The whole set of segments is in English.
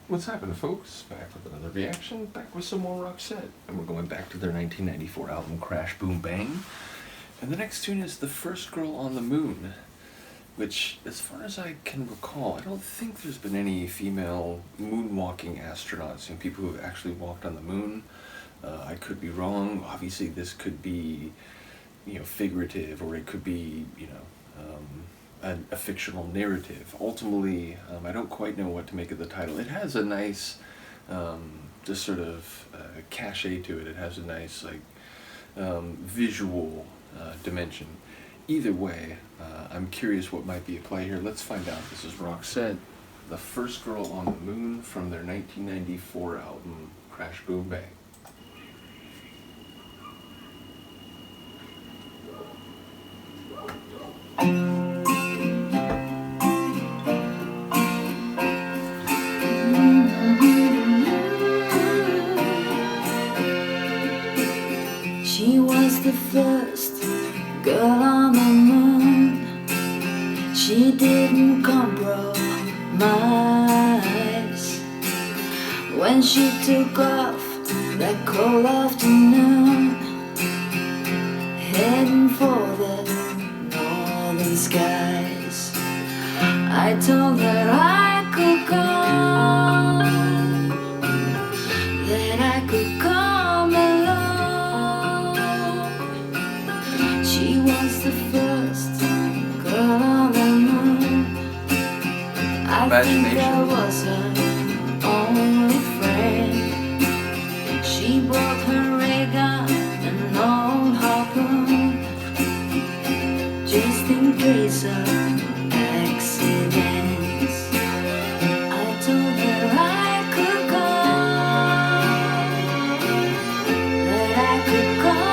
What's happening, folks? Back with another reaction, back with some more Roxette. And we're going back to their 1994 album, Crash Boom Bang. And the next tune is The First Girl on the Moon, which, as far as I can recall, I don't think there's been any female moonwalking astronauts, people who have actually walked on the moon. I could be wrong. Obviously, this could be, figurative, or it could be, a fictional narrative. Ultimately, I don't quite know what to make of the title. It has a nice, just sort of cachet to it. It has a nice, visual dimension. Either way, I'm curious what might be at play here. Let's find out. This is Roxette, The First Girl on the Moon, from their 1994 album, Crash Boom Bang. She was the first girl on the moon. She didn't compromise when she took off that cold afternoon, heading for the northern skies. I told her I could come, that I could come along. She was the first girl on the moon. I think I was her only friend. She brought her ray gun and old harpoon, just in case of accidents. I told her I could come, that I could come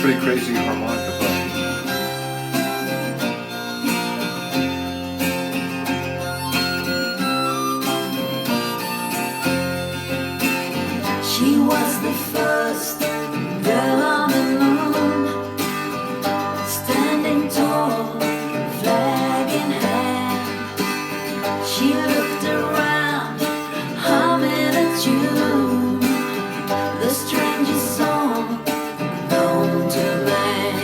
Pretty crazy harmonica playing. She was the first girl on the moon, standing tall, flag in hand. She looked around, humming a tune, the strangest song known to man.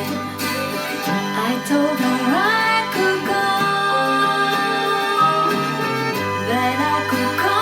I told her I could come, that I could come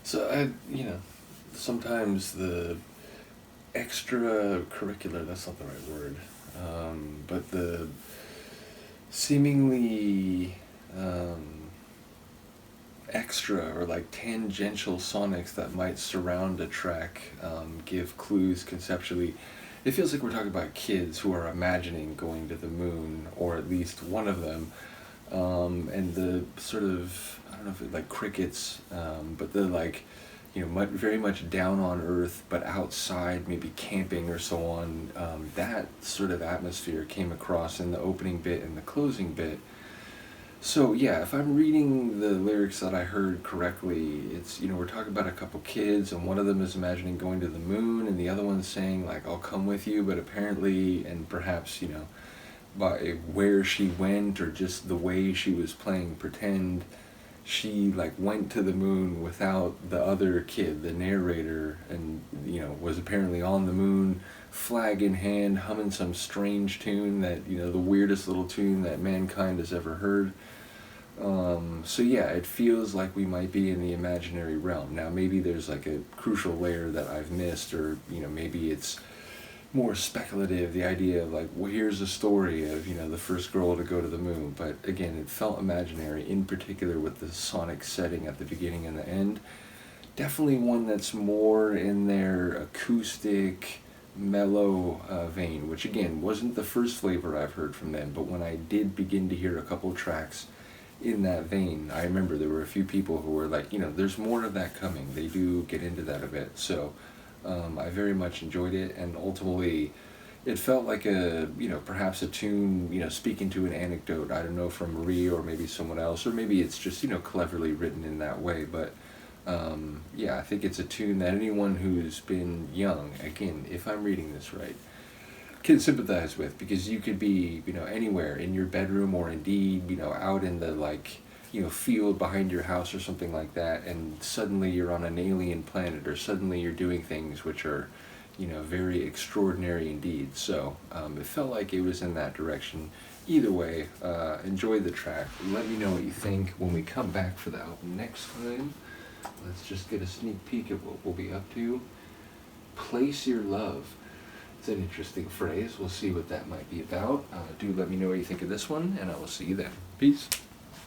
So, sometimes the extracurricular, that's not the right word, but the seemingly extra or tangential sonics that might surround a track give clues conceptually. It feels like we're talking about kids who are imagining going to the moon, or at least one of them, and the sort of, I don't know if it's like crickets, but the very much down on earth, but outside, maybe camping or so on. That sort of atmosphere came across in the opening bit and the closing bit. So yeah, if I'm reading the lyrics that I heard correctly, it's, we're talking about a couple kids, and one of them is imagining going to the moon, and the other one's saying, I'll come with you, but apparently, and perhaps, by where she went, or just the way she was playing pretend, she like went to the moon without the other kid, the narrator, and was apparently on the moon, flag in hand, humming some strange tune that the weirdest little tune that mankind has ever heard. So yeah, it feels like we might be in the imaginary realm. Now maybe there's like a crucial layer that I've missed, or maybe it's more speculative, the idea of like, well, here's a story of the first girl to go to the moon. But again, it felt imaginary, in particular with the sonic setting at the beginning and the end. Definitely one that's more in their acoustic mellow vein, which again wasn't the first flavor I've heard from them, but when I did begin to hear a couple tracks in that vein, I remember there were a few people who were like, there's more of that coming. They do get into that a bit. So I very much enjoyed it, and ultimately it felt like perhaps a tune, speaking to an anecdote, I don't know, from Marie or maybe someone else, or maybe it's just, cleverly written in that way. But yeah, I think it's a tune that anyone who's been young, again, if I'm reading this right, can sympathize with, because you could be, anywhere in your bedroom, or indeed, out in the field behind your house or something like that, and suddenly you're on an alien planet, or suddenly you're doing things which are, very extraordinary indeed. So it felt like it was in that direction. Either way, enjoy the track. Let me know what you think when we come back for the album next time. Let's just get a sneak peek at what we'll be up to. Place your love. It's an interesting phrase. We'll see what that might be about. Do let me know what you think of this one, and I will see you then. Peace.